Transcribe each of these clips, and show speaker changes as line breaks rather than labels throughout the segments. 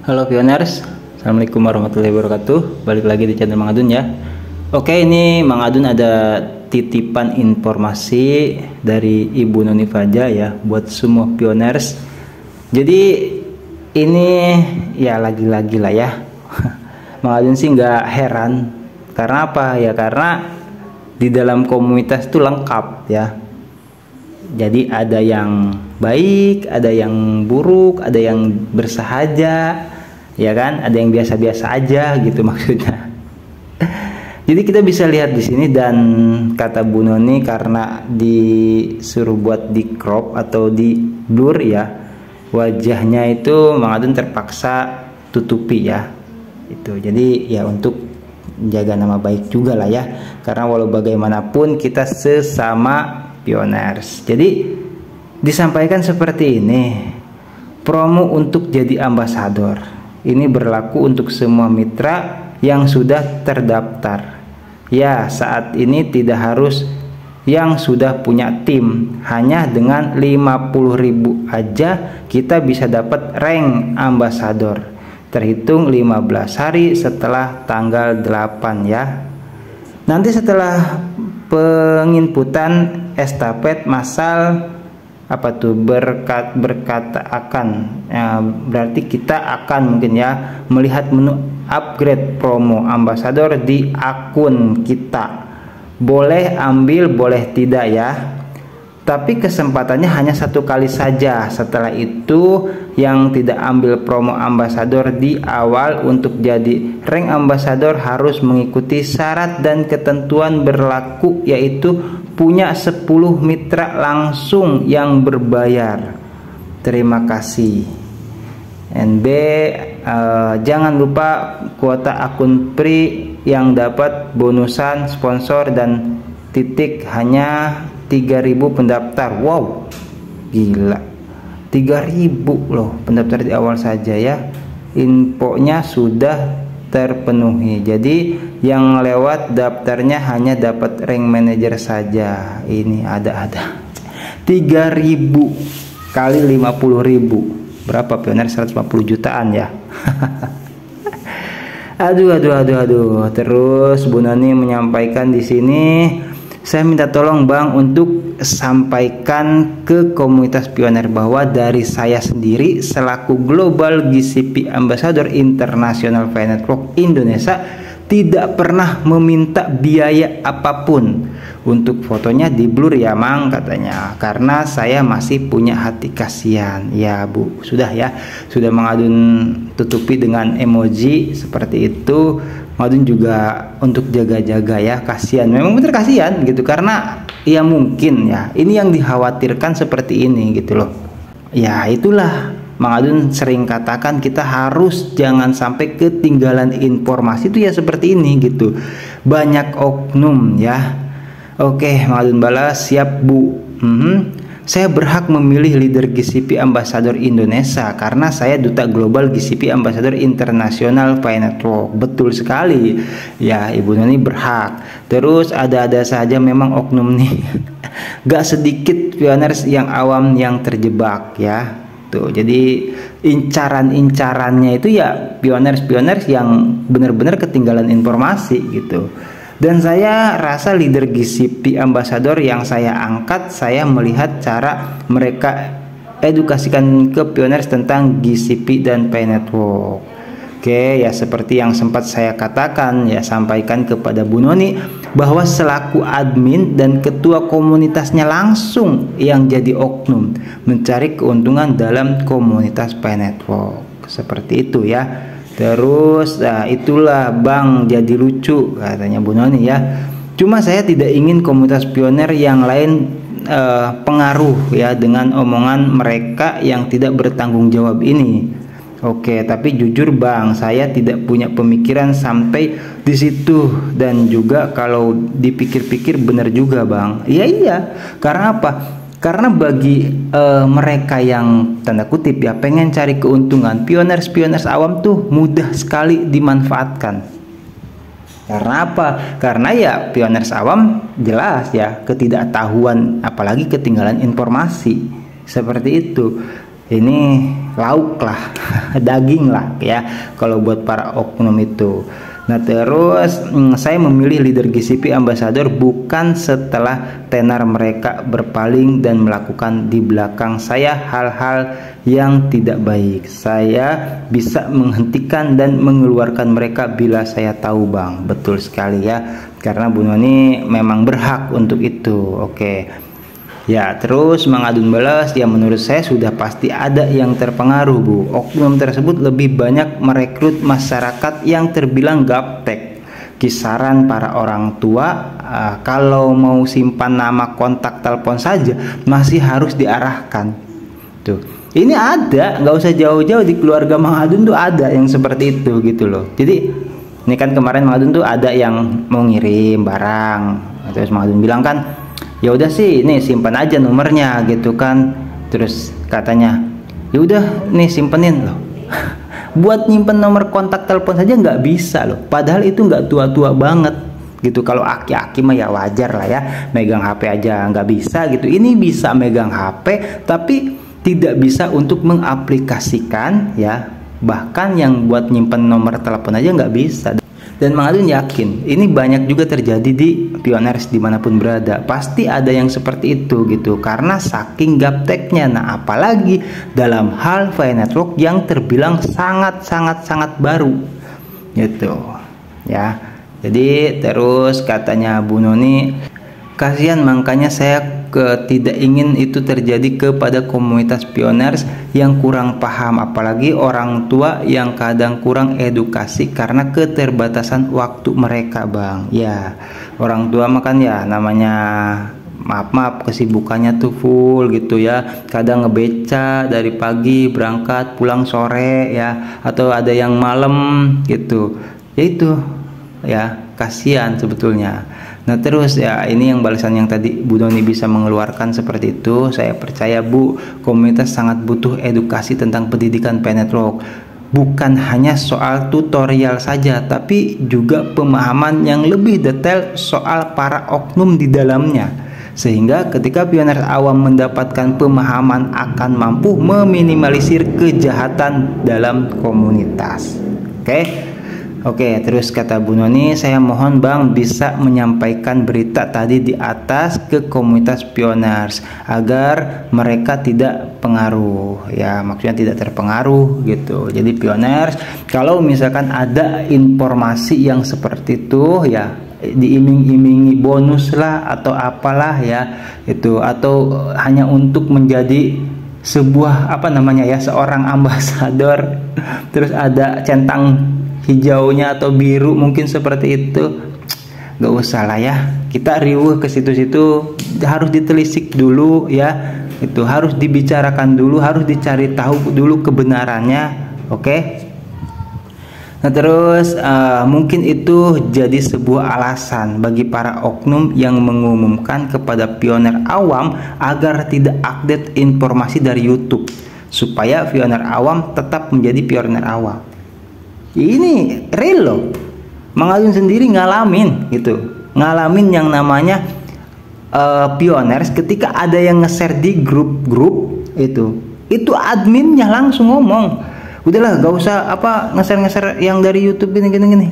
Halo Pioners, Assalamualaikum warahmatullahi wabarakatuh. Balik lagi di channel Mang Adun ya. Oke, ini Mang Adun ada titipan informasi dari Ibu Noni Faja ya buat semua Pioners. Jadi ini ya lagi-lagi lah ya. Mang Adun sih nggak heran. Karena apa ya? Karena di dalam komunitas itu lengkap ya. Jadi ada yang baik, ada yang buruk, ada yang bersahaja, ya kan? Ada yang biasa-biasa aja gitu maksudnya. Jadi kita bisa lihat di sini, dan kata Bu Noni karena disuruh buat di crop atau di blur ya, wajahnya itu Mang Adun terpaksa tutupi ya. Itu jadi ya untuk jaga nama baik juga lah ya. Karena walau bagaimanapun kita sesama Pioners. Jadi disampaikan seperti ini, promo untuk jadi ambasador ini berlaku untuk semua mitra yang sudah terdaftar ya. Saat ini tidak harus yang sudah punya tim, hanya dengan 50.000 aja kita bisa dapat rank ambasador, terhitung 15 hari setelah tanggal 8 ya. Nanti setelah penginputan estafet massal apa tuh berkata akan ya, berarti kita akan mungkin ya melihat menu upgrade promo ambasador di akun kita. Boleh ambil boleh tidak ya, tapi kesempatannya hanya satu kali saja. Setelah itu yang tidak ambil promo ambasador di awal untuk jadi rank ambasador harus mengikuti syarat dan ketentuan berlaku, yaitu punya 10 mitra langsung yang berbayar. Terima kasih. NB jangan lupa kuota akun free yang dapat bonusan sponsor dan titik hanya 3.000 pendaftar. Wow, gila, 3.000 loh pendaftar di awal saja ya. Infonya sudah terpenuhi, jadi yang lewat daftarnya hanya dapat rank manager saja. Ini ada 3.000 kali 50.000 berapa Pioner? 150 jutaan ya. Aduh. Terus Bu Noni menyampaikan di sini, saya minta tolong Bang untuk sampaikan ke komunitas Pioner bahwa dari saya sendiri selaku Global GCP Ambassador International Fire Network Indonesia tidak pernah meminta biaya apapun untuk fotonya di blur ya Mang, katanya, karena saya masih punya hati kasihan. Ya Bu, sudah ya, sudah Mang Adun tutupi dengan emoji seperti itu. Mang Adun juga untuk jaga-jaga ya, kasihan, memang bener kasihan gitu, karena ya mungkin ya ini yang dikhawatirkan seperti ini gitu loh. Ya itulah Mang Adun sering katakan, kita harus jangan sampai ketinggalan informasi itu ya seperti ini gitu. Banyak oknum ya. Oke, Mang Adun balas, siap Bu. Saya berhak memilih leader GCP Ambassador Indonesia karena saya duta global GCP Ambassador International Fire Network. Betul sekali ya, Ibu Noni berhak. Terus ada saja memang oknum nih. Gak sedikit Pioners yang awam yang terjebak ya. Tuh, jadi incarannya itu ya Pioners yang benar-benar ketinggalan informasi gitu. Dan saya rasa leader GCP Ambassador yang saya angkat, saya melihat cara mereka edukasikan ke Pioners tentang GCP dan Fire Network. Oke ya, seperti yang sempat saya katakan ya, sampaikan kepada Bu Noni bahwa selaku admin dan ketua komunitasnya langsung yang jadi oknum mencari keuntungan dalam komunitas Fire Network. Seperti itu ya. Terus nah itulah Bang jadi lucu, katanya Bu Noni ya. Cuma saya tidak ingin komunitas Pioner yang lain pengaruh ya dengan omongan mereka yang tidak bertanggung jawab ini. Oke, tapi jujur Bang, saya tidak punya pemikiran sampai di situ, dan juga kalau dipikir-pikir benar juga Bang. Iya, karena apa? Karena bagi mereka yang tanda kutip ya pengen cari keuntungan, Pioners awam tuh mudah sekali dimanfaatkan. Karena apa? Karena ya Pioners awam jelas ya ketidaktahuan, apalagi ketinggalan informasi seperti itu. ini lauk lah, daging lah ya kalau buat para oknum itu. Nah terus saya memilih leader GCP Ambassador bukan setelah tenar mereka berpaling dan melakukan di belakang saya hal-hal yang tidak baik. Saya bisa menghentikan dan mengeluarkan mereka bila saya tahu, Bang. Betul sekali ya, karena Bu Noni memang berhak untuk itu. Oke. Ya, terus Mang Adun balas, ya menurut saya sudah pasti ada yang terpengaruh, Bu. Oknum tersebut lebih banyak merekrut masyarakat yang terbilang gaptek. Kisaran para orang tua, kalau mau simpan nama kontak telepon saja masih harus diarahkan. Tuh, ini ada, nggak usah jauh-jauh, di keluarga Mang Adun tuh ada yang seperti itu gitu loh. Jadi ini kan kemarin Mang Adun tuh ada yang mau ngirim barang, terus Mang Adun bilang kan, ya udah sih, ini simpan aja nomornya gitu kan. Terus katanya, ya udah nih simpenin loh. Buat nyimpen nomor kontak telepon saja nggak bisa loh. Padahal itu nggak tua-tua banget gitu. Kalau aki-aki mah ya wajar lah ya, megang HP aja nggak bisa gitu. Ini bisa megang HP tapi tidak bisa untuk mengaplikasikan ya. Bahkan yang buat nyimpen nomor telepon aja nggak bisa. Dan Mang Adun yakin ini banyak juga terjadi di pioners dimanapun berada. Pasti ada yang seperti itu gitu, karena saking gapteknya. Nah apalagi dalam hal VIA Network yang terbilang sangat baru gitu ya. Jadi terus katanya Bu Noni, kasihan, makanya saya tidak ingin itu terjadi kepada komunitas pioners yang kurang paham, apalagi orang tua yang kadang kurang edukasi karena keterbatasan waktu mereka, Bang. Ya, orang tua makan ya namanya maaf kesibukannya tuh full gitu ya. Kadang ngebeca dari pagi berangkat pulang sore ya, atau ada yang malam gitu. Ya itu ya, kasihan sebetulnya. Nah terus ya, ini yang balasan yang tadi Bu Noni bisa mengeluarkan seperti itu. Saya percaya Bu, komunitas sangat butuh edukasi tentang pendidikan VIA Network. Bukan hanya soal tutorial saja, tapi juga pemahaman yang lebih detail soal para oknum di dalamnya. Sehingga ketika pioner awam mendapatkan pemahaman akan mampu meminimalisir kejahatan dalam komunitas. Oke, terus kata Bu Noni, saya mohon Bang bisa menyampaikan berita tadi di atas ke komunitas pioners agar mereka tidak pengaruh ya, maksudnya tidak terpengaruh gitu. Jadi pioners kalau misalkan ada informasi yang seperti itu ya, diiming-imingi bonus lah atau apalah ya itu, atau hanya untuk menjadi sebuah apa namanya ya, seorang ambasador terus ada centang hijaunya atau biru mungkin seperti itu, nggak usah lah ya, kita riuh ke situ-situ. Harus ditelisik dulu ya, itu harus dibicarakan dulu, harus dicari tahu dulu kebenarannya. Nah terus mungkin itu jadi sebuah alasan bagi para oknum yang mengumumkan kepada pioner awam agar tidak update informasi dari YouTube supaya pioner awam tetap menjadi pioner awam. Ini real loh, Mang Adun sendiri ngalamin gitu, ngalamin yang namanya pioners. Ketika ada yang nge-share di grup-grup itu adminnya langsung ngomong, udahlah gak usah apa nge-share yang dari YouTube gini.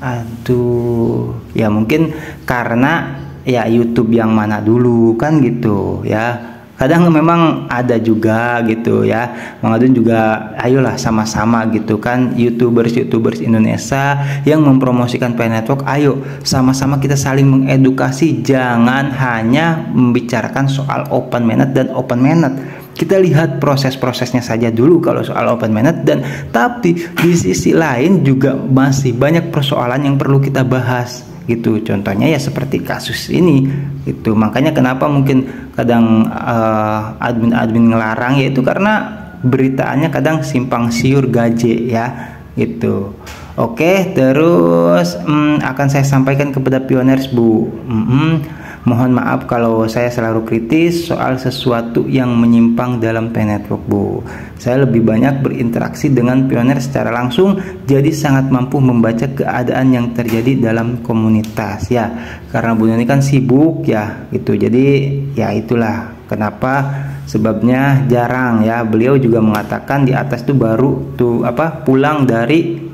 Aduh, ya mungkin karena ya YouTube yang mana dulu kan gitu ya. Kadang memang ada juga gitu ya, Mang Adun juga ayolah sama-sama gitu kan, YouTubers Indonesia yang mempromosikan VIA Network, ayo sama-sama kita saling mengedukasi, jangan hanya membicarakan soal open mainnet dan open mainnet. Kita lihat proses-prosesnya saja dulu kalau soal open mainnet, dan tapi di sisi lain juga masih banyak persoalan yang perlu kita bahas gitu. Contohnya ya seperti kasus ini itu. Makanya kenapa mungkin kadang admin ngelarang, yaitu karena beritaannya kadang simpang siur gaje ya gitu. Terus akan saya sampaikan kepada pioners Bu, mohon maaf kalau saya selalu kritis soal sesuatu yang menyimpang dalam VIA Network Bu. Saya lebih banyak berinteraksi dengan pioner secara langsung, jadi sangat mampu membaca keadaan yang terjadi dalam komunitas ya. Karena Bu Noni kan sibuk ya gitu, jadi ya itulah Kenapa? Sebabnya jarang ya. Beliau juga mengatakan di atas tuh baru tuh pulang dari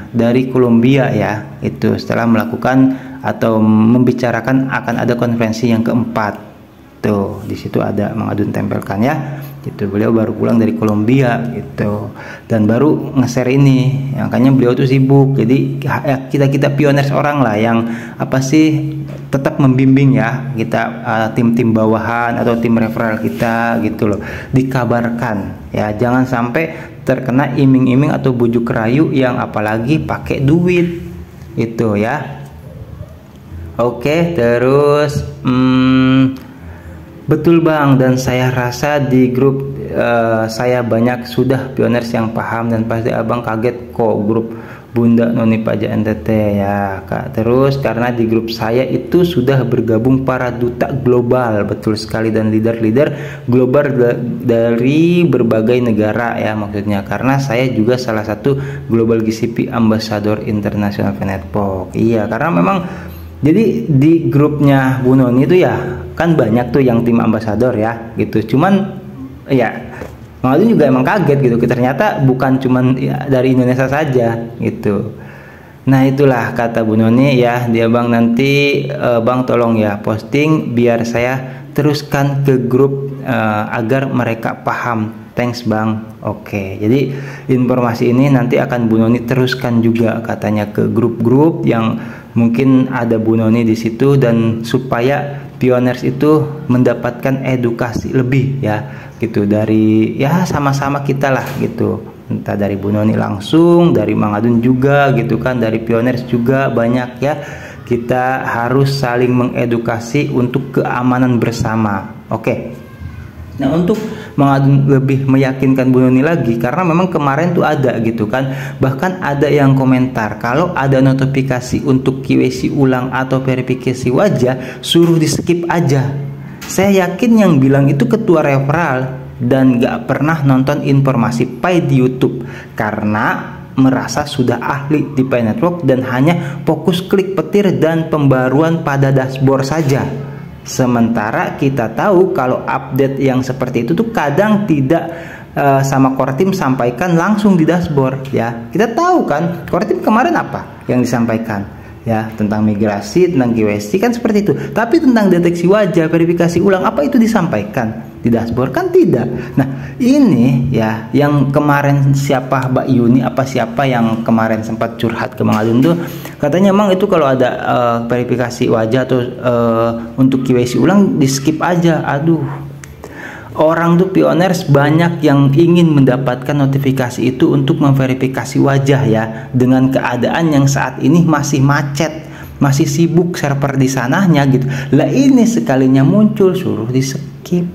dari Kolombia ya, itu setelah melakukan atau membicarakan akan ada konferensi yang keempat. Tuh di situ ada Mang Adun tempelkan ya. Gitu, beliau baru pulang dari Kolombia gitu dan baru nge-share ini. Makanya beliau tuh sibuk. Jadi ya, kita pioners orang lah yang tetap membimbing ya kita, tim-tim bawahan atau tim referral kita gitu loh, dikabarkan ya, jangan sampai terkena iming-iming atau bujuk rayu yang apalagi pakai duit itu ya. Oke, terus betul Bang, dan saya rasa di grup saya banyak sudah pioners yang paham dan pasti Abang kaget kok grup Bunda Noni Faja NTT ya Kak. Terus karena di grup saya itu sudah bergabung para duta global, betul sekali, dan leader-leader global dari berbagai negara ya maksudnya, karena saya juga salah satu Global GCP Ambassador International Venetpok. Iya, karena memang jadi di grupnya Bu Noni itu ya kan banyak tuh yang tim ambasador ya gitu. Cuman ya Mang Adun juga emang kaget gitu, ternyata bukan cuman ya, dari Indonesia saja gitu. Nah itulah kata Bu Noni ya, dia Bang nanti Bang tolong ya posting biar saya teruskan ke grup agar mereka paham. Thanks Bang. Oke, jadi informasi ini nanti akan Bu Noni teruskan juga katanya ke grup-grup yang mungkin ada Bu Noni di situ, dan supaya pioners itu mendapatkan edukasi lebih ya gitu dari ya sama-sama kita lah gitu, entah dari Bu Noni langsung, dari Mang Adun juga gitu kan, dari pioners juga banyak ya. Kita harus saling mengedukasi untuk keamanan bersama. Oke. Nah untuk Mang Adun lebih meyakinkan Bu Noni lagi, karena memang kemarin tuh ada gitu kan, bahkan ada yang komentar kalau ada notifikasi untuk KYC ulang atau verifikasi wajah suruh di skip aja. Saya yakin yang bilang itu ketua referral dan gak pernah nonton informasi Pi di YouTube karena merasa sudah ahli di Pi Network dan hanya fokus klik petir dan pembaruan pada dashboard saja. Sementara kita tahu kalau update yang seperti itu tuh kadang tidak sama core team sampaikan langsung di dashboard ya. Kita tahu kan core team kemarin apa yang disampaikan ya, tentang migrasi, tentang KYC kan seperti itu. Tapi tentang deteksi wajah, verifikasi ulang, apa itu disampaikan di dashboard? Kan tidak. Nah ini ya yang kemarin siapa Mbak Yuni siapa yang kemarin sempat curhat ke Mang Adun tuh, katanya emang itu kalau ada verifikasi wajah atau untuk KYC ulang di skip aja. Aduh, orang tuh pioners banyak yang ingin mendapatkan notifikasi itu untuk memverifikasi wajah ya, dengan keadaan yang saat ini masih macet, masih sibuk server di sananya gitu. Lah ini sekalinya muncul suruh di skip.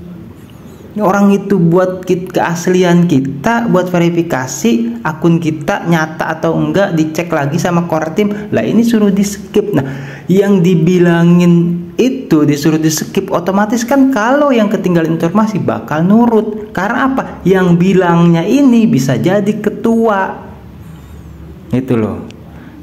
Orang itu buat keaslian kita, buat verifikasi akun kita nyata atau enggak, dicek lagi sama core team. Lah ini suruh di skip. Nah yang dibilangin itu disuruh di skip, otomatis kan kalau yang ketinggalan informasi bakal nurut. Karena apa? Yang bilangnya ini bisa jadi ketua. Itu loh.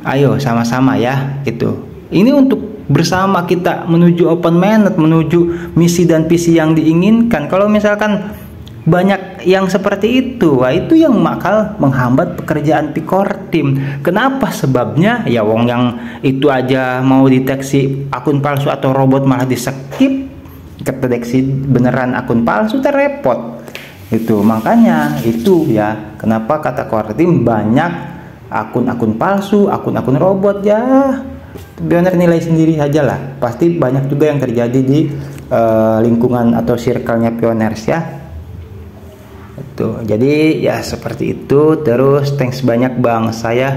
Ayo sama-sama ya gitu. Ini untuk bersama kita menuju open mainnet, menuju misi dan visi yang diinginkan. Kalau misalkan banyak yang seperti itu, wah itu yang bakal menghambat pekerjaan Core Team. Kenapa? Sebabnya ya wong yang itu aja mau deteksi akun palsu atau robot malah di skip, kedeteksi beneran akun palsu terrepot. Itu makanya itu ya kenapa kata Core Team banyak akun-akun palsu, akun-akun robot ya. Pioner nilai sendiri saja lah, pasti banyak juga yang terjadi di lingkungan atau circle-nya pioners ya. Itu jadi ya seperti itu. Terus thanks banyak Bang, saya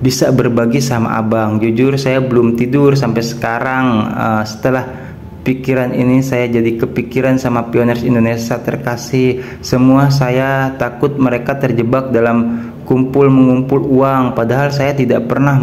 bisa berbagi sama Abang. Jujur saya belum tidur sampai sekarang. Setelah pikiran ini saya jadi kepikiran sama pioners Indonesia terkasih semua. Saya takut mereka terjebak dalam mengumpul uang, padahal saya tidak pernah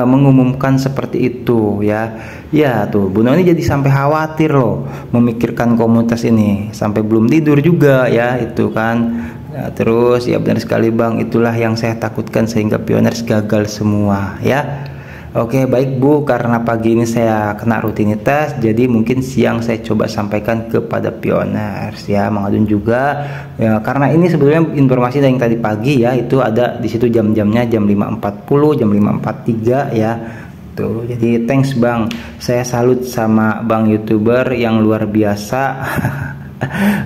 mengumumkan seperti itu ya. Ya tuh Bu Noni jadi sampai khawatir loh memikirkan komunitas ini, sampai belum tidur juga ya itu kan. Ya, terus ya benar sekali Bang, itulah yang saya takutkan sehingga pioners gagal semua ya. Oke, baik Bu, karena pagi ini saya kena rutinitas, jadi mungkin siang saya coba sampaikan kepada pioners ya, Mang Adun juga ya, karena ini sebetulnya informasi yang tadi pagi ya, itu ada di situ jam-jamnya jam 5.40, jam 5.43 ya. Tuh, jadi thanks Bang. Saya salut sama Bang YouTuber yang luar biasa.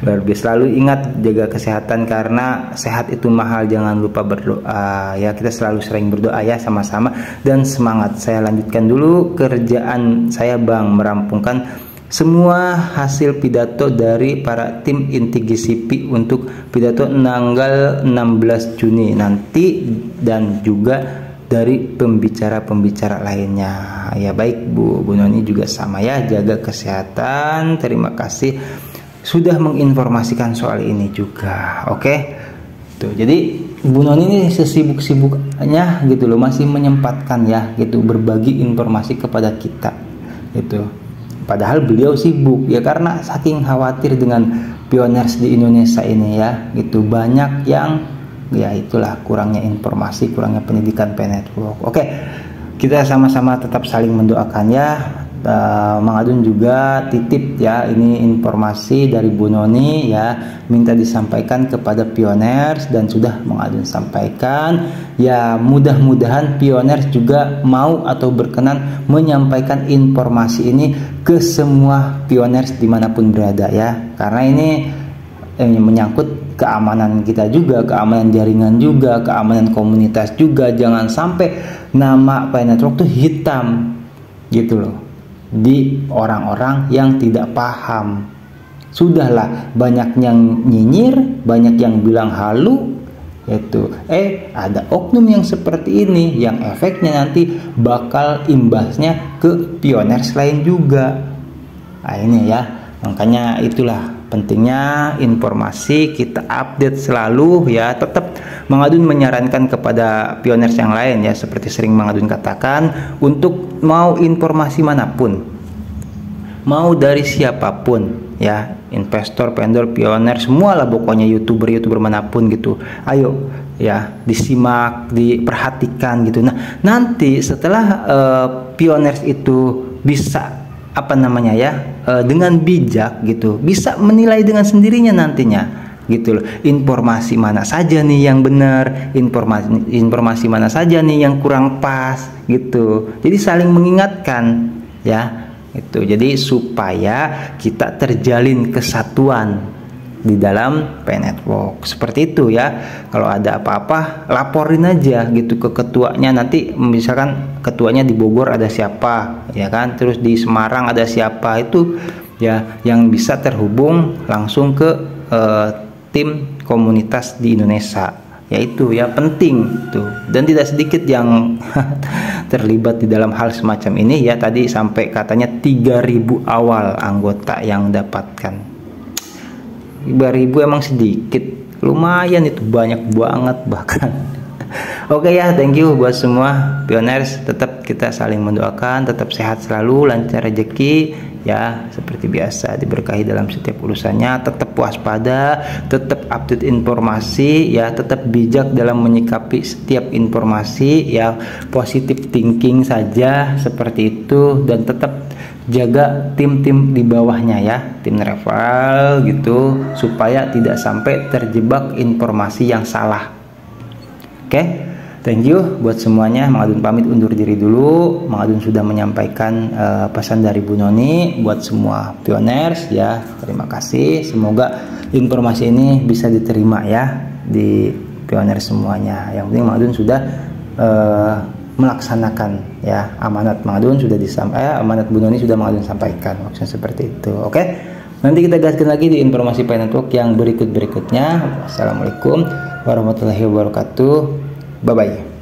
Luar biasa. Selalu ingat jaga kesehatan karena sehat itu mahal, jangan lupa berdoa ya, kita selalu sering berdoa ya sama-sama, dan semangat. Saya lanjutkan dulu kerjaan saya Bang, merampungkan semua hasil pidato dari para tim inti GCP untuk pidato tanggal 16 Juni nanti, dan juga dari pembicara-pembicara lainnya ya. Baik Bu Noni juga sama ya, jaga kesehatan. Terima kasih sudah menginformasikan soal ini juga. Oke. Tuh, jadi Bu Noni ini sesibuk-sibuknya gitu loh, masih menyempatkan ya gitu berbagi informasi kepada kita gitu. Padahal beliau sibuk ya, karena saking khawatir dengan pioners di Indonesia ini ya gitu. Banyak yang ya itulah kurangnya informasi, kurangnya pendidikan P-Network. Oke. Kita sama-sama tetap saling mendoakan ya. Mang Adun juga titip ya, ini informasi dari Bu Noni ya, minta disampaikan kepada pioners dan sudah Mang Adun sampaikan ya. Mudah-mudahan pioners juga mau atau berkenan menyampaikan informasi ini ke semua pioners dimanapun berada ya, karena ini menyangkut keamanan kita juga, keamanan jaringan juga, keamanan komunitas juga. Jangan sampai nama P-Network tuh hitam gitu loh di orang-orang yang tidak paham. Sudahlah, banyak yang nyinyir, banyak yang bilang halu itu. Ada oknum yang seperti ini yang efeknya nanti bakal imbasnya ke pioners lain juga. Nah ini ya, makanya itulah pentingnya informasi kita update selalu ya. Tetap Mang Adun menyarankan kepada pioners yang lain ya, seperti sering Mang Adun katakan, untuk mau informasi manapun, mau dari siapapun ya, investor, vendor, pioner, semualah pokoknya, youtuber manapun gitu, ayo ya disimak, diperhatikan gitu. Nah nanti setelah pioners itu bisa dengan bijak gitu, bisa menilai dengan sendirinya nantinya gitu loh, informasi mana saja nih yang benar, informasi mana saja nih yang kurang pas gitu. Jadi saling mengingatkan ya itu, jadi supaya kita terjalin kesatuan di dalam P-Network seperti itu ya. Kalau ada apa-apa laporin aja gitu ke ketuanya, nanti misalkan ketuanya di Bogor ada siapa ya kan, terus di Semarang ada siapa, itu ya yang bisa terhubung langsung ke tim komunitas di Indonesia, yaitu ya penting tuh. Dan tidak sedikit yang terlibat di dalam hal semacam ini ya, tadi sampai katanya 3.000 awal anggota yang dapatkan. 3.000 emang sedikit, lumayan itu banyak banget bahkan. Oke ya, thank you buat semua pioners. Tetap kita saling mendoakan, tetap sehat selalu, lancar rezeki ya, seperti biasa diberkahi dalam setiap urusannya. Tetap waspada, tetap update informasi ya, tetap bijak dalam menyikapi setiap informasi ya, positive thinking saja seperti itu, dan tetap jaga tim-tim di bawahnya ya, tim rival gitu, supaya tidak sampai terjebak informasi yang salah. Oke, thank you buat semuanya. Mang Adun pamit undur diri dulu. Mang Adun sudah menyampaikan pesan dari Bu Noni buat semua pioners ya. Terima kasih. Semoga informasi ini bisa diterima ya di pioners semuanya. Yang penting Mang Adun sudah melaksanakan ya amanat Mang Adun sudah disampaikan, amanat Bu Noni sudah Mang Adun sampaikan, maksudnya seperti itu. Oke, nanti kita gaskan lagi di informasi P-Network yang berikutnya. Assalamualaikum warahmatullahi wabarakatuh. Bye bye.